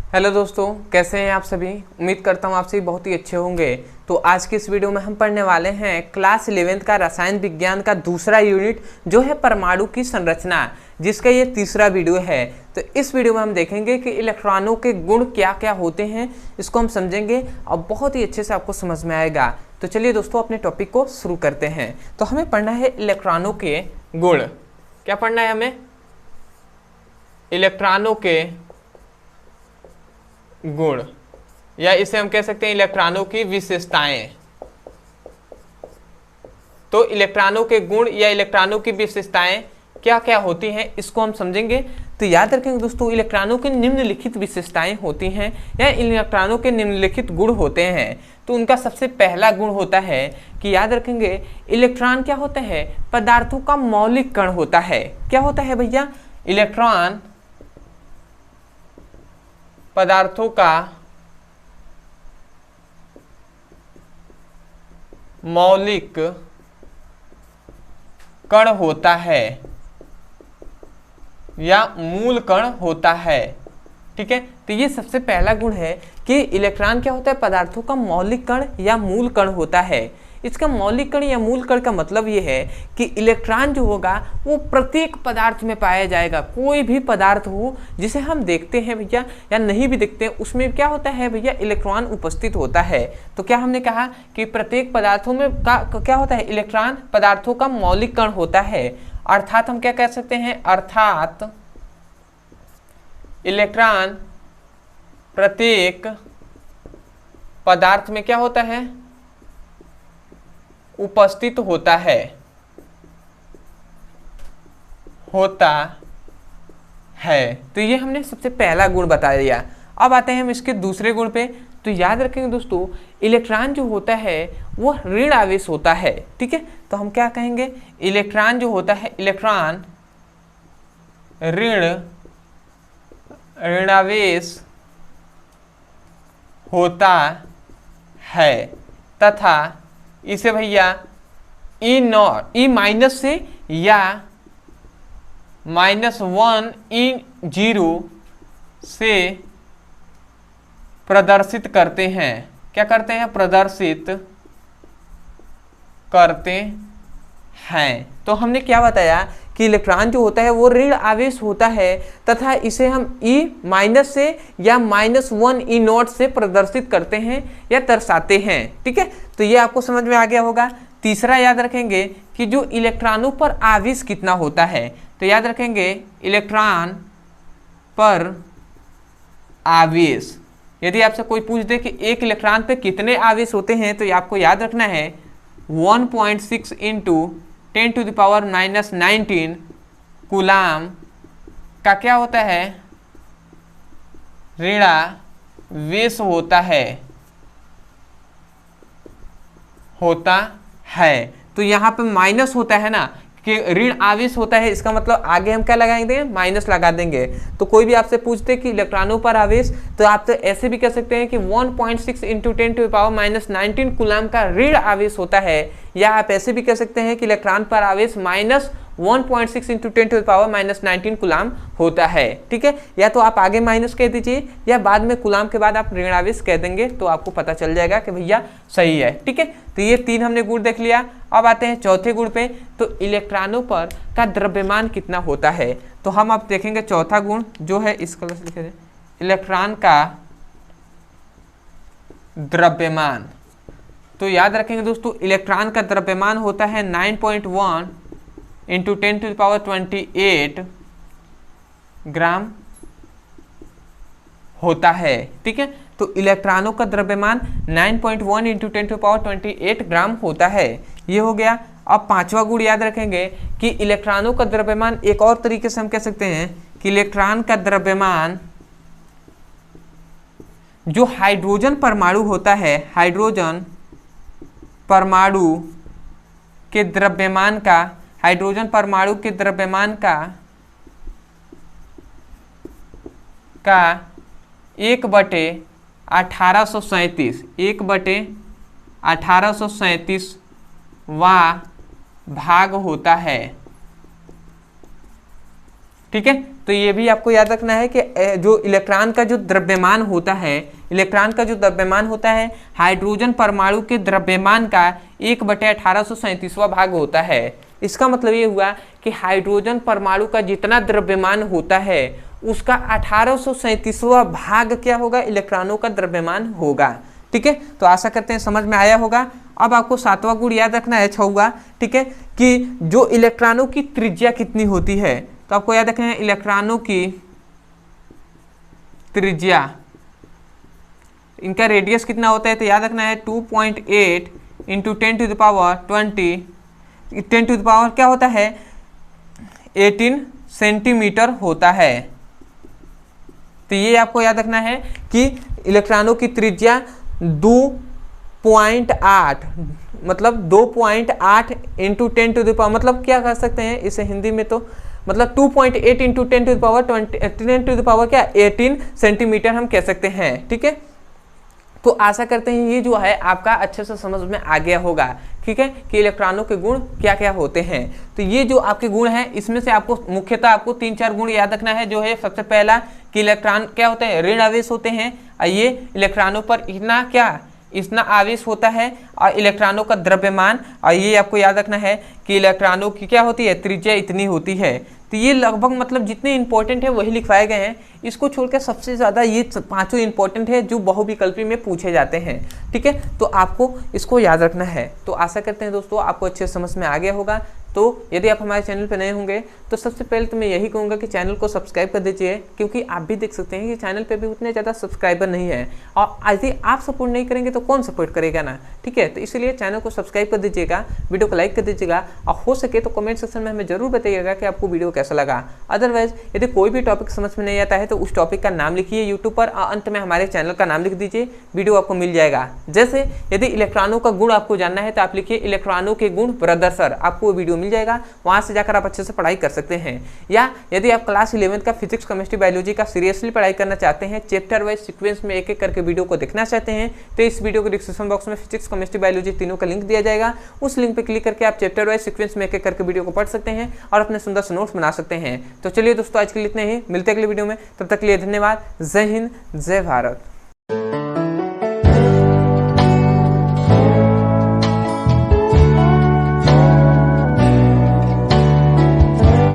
Hello दोस्तों, कैसे हैं आप सभी। उम्मीद करता हूँ आप सभी बहुत ही अच्छे होंगे। तो आज के इस वीडियो में हम पढ़ने वाले हैं क्लास 11th का रसायन विज्ञान का दूसरा यूनिट जो है परमाणु की संरचना, जिसका ये तीसरा वीडियो है। तो इस वीडियो में हम देखेंगे कि इलेक्ट्रॉनों के गुण क्या क्या होते हैं, इसको हम समझेंगे और बहुत ही अच्छे से आपको समझ में आएगा। तो चलिए दोस्तों अपने टॉपिक को शुरू करते हैं। तो हमें पढ़ना है इलेक्ट्रॉनों के गुण। क्या पढ़ना है हमें? इलेक्ट्रॉनों के गुण, या इसे हम कह सकते हैं इलेक्ट्रॉनों की विशेषताएं। तो इलेक्ट्रॉनों के गुण या इलेक्ट्रॉनों की विशेषताएं क्या क्या होती हैं, इसको हम समझेंगे। तो याद रखेंगे दोस्तों, इलेक्ट्रॉनों की निम्नलिखित विशेषताएं होती हैं या इलेक्ट्रॉनों के निम्नलिखित गुण होते हैं। तो उनका सबसे पहला गुण होता है कि याद रखेंगे इलेक्ट्रॉन क्या होता है, पदार्थों का मौलिक कण होता है। क्या होता है भैया? इलेक्ट्रॉन पदार्थों का मौलिक कण होता है या मूल कण होता है। ठीक है, तो ये सबसे पहला गुण है कि इलेक्ट्रॉन क्या होता है, पदार्थों का मौलिक कण या मूल कण होता है। इसका मौलिक कण या मूल कण का मतलब ये है कि इलेक्ट्रॉन जो होगा वो प्रत्येक पदार्थ में पाया जाएगा। कोई भी पदार्थ हो जिसे हम देखते हैं भैया या नहीं भी देखते हैं, उसमें क्या होता है भैया, इलेक्ट्रॉन उपस्थित होता है। तो क्या हमने कहा कि प्रत्येक पदार्थों में क्या होता है, इलेक्ट्रॉन पदार्थों का मौलिक कण होता है। अर्थात हम क्या कह सकते हैं, अर्थात इलेक्ट्रॉन प्रत्येक पदार्थ में क्या होता है, उपस्थित होता है, तो ये हमने सबसे पहला गुण बता दिया। अब आते हैं हम इसके दूसरे गुण पे। तो याद रखेंगे दोस्तों, इलेक्ट्रॉन जो होता है वो ऋण आवेश होता है। ठीक है, तो हम क्या कहेंगे, इलेक्ट्रॉन जो होता है, इलेक्ट्रॉन ऋणावेश होता है तथा इसे भैया ई माइनस से या -1 E0 से प्रदर्शित करते हैं। क्या करते हैं? प्रदर्शित करते हैं। तो हमने क्या बताया कि इलेक्ट्रॉन जो होता है वो ऋण आवेश होता है तथा इसे हम E- से या -1 E0 से प्रदर्शित करते हैं या दर्शाते हैं। ठीक है, तो ये आपको समझ में आ गया होगा। तीसरा याद रखेंगे कि जो इलेक्ट्रॉनों पर आवेश कितना होता है। तो याद रखेंगे इलेक्ट्रॉन पर आवेश, यदि आपसे कोई पूछ दे कि एक इलेक्ट्रॉन पे कितने आवेश होते हैं, तो ये आपको याद रखना है 1.6 × 10⁻⁻19 कूलाम का क्या होता है, ऋणावेश होता है। तो यहाँ पे माइनस होता है ना कि ऋण आवेश होता है, इसका मतलब आगे हम क्या लगाएंगे, माइनस लगा देंगे। तो कोई भी आपसे पूछते कि इलेक्ट्रॉनों पर आवेश, तो आप तो ऐसे भी कह सकते हैं कि 1.6 × 10⁻⁻19 कूलाम का ऋण आवेश होता है, या आप ऐसे भी कह सकते हैं कि इलेक्ट्रॉन पर आवेश -1.6 × 10⁻⁻19 कूलाम होता है। ठीक है, या तो आप आगे माइनस कह दीजिए या बाद में कूलाम के बाद आप ऋणावेश कह देंगे, तो आपको पता चल जाएगा कि भैया सही है। ठीक है, तो ये तीन हमने गुण देख लिया। अब आते हैं चौथे गुण पे। तो इलेक्ट्रॉनों पर का द्रव्यमान कितना होता है। तो हम अब देखेंगे चौथा गुण जो है, इस कलर से लिखे थे, इलेक्ट्रॉन का द्रव्यमान। तो याद रखेंगे दोस्तों, इलेक्ट्रॉन का द्रव्यमान होता है 9.1 × 10⁻28 ग्राम होता है। ठीक है, तो इलेक्ट्रॉनों का द्रव्यमान 9.1 × 10⁻28 ग्राम होता है। ये हो गया। अब पांचवा गुण याद रखेंगे कि इलेक्ट्रॉनों का द्रव्यमान एक और तरीके से हम कह सकते हैं कि इलेक्ट्रॉन का द्रव्यमान जो हाइड्रोजन परमाणु होता है, हाइड्रोजन परमाणु के द्रव्यमान का, हाइड्रोजन परमाणु के द्रव्यमान का 1/1837वां भाग होता है। ठीक है। तो ये भी आपको याद रखना है कि जो इलेक्ट्रॉन का जो द्रव्यमान होता है, इलेक्ट्रॉन का जो द्रव्यमान होता है हाइड्रोजन परमाणु के द्रव्यमान का 1/1837वां भाग होता है। इसका मतलब ये हुआ कि हाइड्रोजन परमाणु का जितना द्रव्यमान होता है उसका 1837वां भाग क्या होगा, इलेक्ट्रॉनों का द्रव्यमान होगा। ठीक है, तो आशा करते हैं समझ में आया होगा। अब आपको 7वां गुण याद रखना है, 6वां, ठीक है, कि जो इलेक्ट्रॉनों की त्रिज्या कितनी होती है। तो आपको याद रखना है इलेक्ट्रॉनों की त्रिज्या, इनका रेडियस कितना होता है, तो याद रखना है 2.8 इंटू 10⁻20, 10 क्या होता है 18 सेंटीमीटर होता है। तो ये आपको याद रखना है कि इलेक्ट्रॉनों की त्रिज्या 2.8 मतलब 2.8 इंटू 10⁻, मतलब क्या कर सकते हैं इसे हिंदी में, तो मतलब 2.8 इंटू 10⁻20 क्या 18 सेंटीमीटर हम कह सकते हैं। ठीक है, तो आशा करते हैं ये जो है आपका अच्छे से समझ में आ गया होगा। ठीक है, कि इलेक्ट्रॉनों के गुण क्या क्या होते हैं। तो ये जो आपके गुण हैं इसमें से आपको मुख्यतः आपको 3-4 गुण याद रखना है। जो है सबसे पहला कि इलेक्ट्रॉन क्या होते हैं, ऋण आवेश होते हैं, और ये इलेक्ट्रॉनों पर इतना आवेश होता है, और इलेक्ट्रॉनों का द्रव्यमान, और ये आपको याद रखना है कि इलेक्ट्रॉनों की क्या होती है, त्रिज्या इतनी होती है। तो ये लगभग मतलब जितने इंपॉर्टेंट है वही लिखवाए गए हैं। इसको छोड़कर सबसे ज़्यादा ये 5 इंपॉर्टेंट है जो बहुविकल्पी में पूछे जाते हैं। ठीक है, तो आपको इसको याद रखना है। तो आशा करते हैं दोस्तों आपको अच्छे समझ में आ गया होगा। तो यदि आप हमारे चैनल पर नए होंगे तो सबसे पहले तो मैं यही कहूँगा कि चैनल को सब्सक्राइब कर दीजिए, क्योंकि आप भी देख सकते हैं कि चैनल पे भी उतने ज़्यादा सब्सक्राइबर नहीं है, और यदि आप सपोर्ट नहीं करेंगे तो कौन सपोर्ट करेगा ना। ठीक है, तो इसलिए चैनल को सब्सक्राइब कर दीजिएगा, वीडियो को लाइक कर दीजिएगा, और हो सके तो कमेंट सेक्शन में हमें जरूर बताइएगा कि आपको वीडियो कैसा लगा। अदरवाइज यदि कोई भी टॉपिक समझ में नहीं आता है तो उस टॉपिक का नाम लिखिए यूट्यूब पर, और अंत में हमारे चैनल का नाम लिख दीजिए, वीडियो आपको मिल जाएगा। जैसे यदि इलेक्ट्रॉनों का गुण आपको जानना है तो आप लिखिए इलेक्ट्रॉनों के गुण ब्रदर सर, आपको वो वीडियो मिल जाएगा, वहां से जाकर आप अच्छे से पढ़ाई कर सकते हैं। या यदि आप क्लास 11th का फिजिक्स केमिस्ट्री बायोलॉजी का सीरियसली पढ़ाई करना चाहते हैं, चैप्टर वाइज सीक्वेंस में एक एक करके वीडियो को देखना चाहते हैं, तो इस वीडियो को डिस्क्रिप्शन बॉक्स में फिजिक्स केमिस्ट्री बायोलॉजी तीनों का लिंक दिया जाएगा। उस लिंक पर क्लिक करके आप चैप्टर वाइज सीक्वेंस में एक एक करके वीडियो को पढ़ सकते हैं और अपने सुंदर से नोट्स बना सकते हैं। तो चलिए दोस्तों आज के लिए इतने ही, मिलते हैं अगले वीडियो में, तब तक के लिए धन्यवाद। जय हिंद, जय भारत।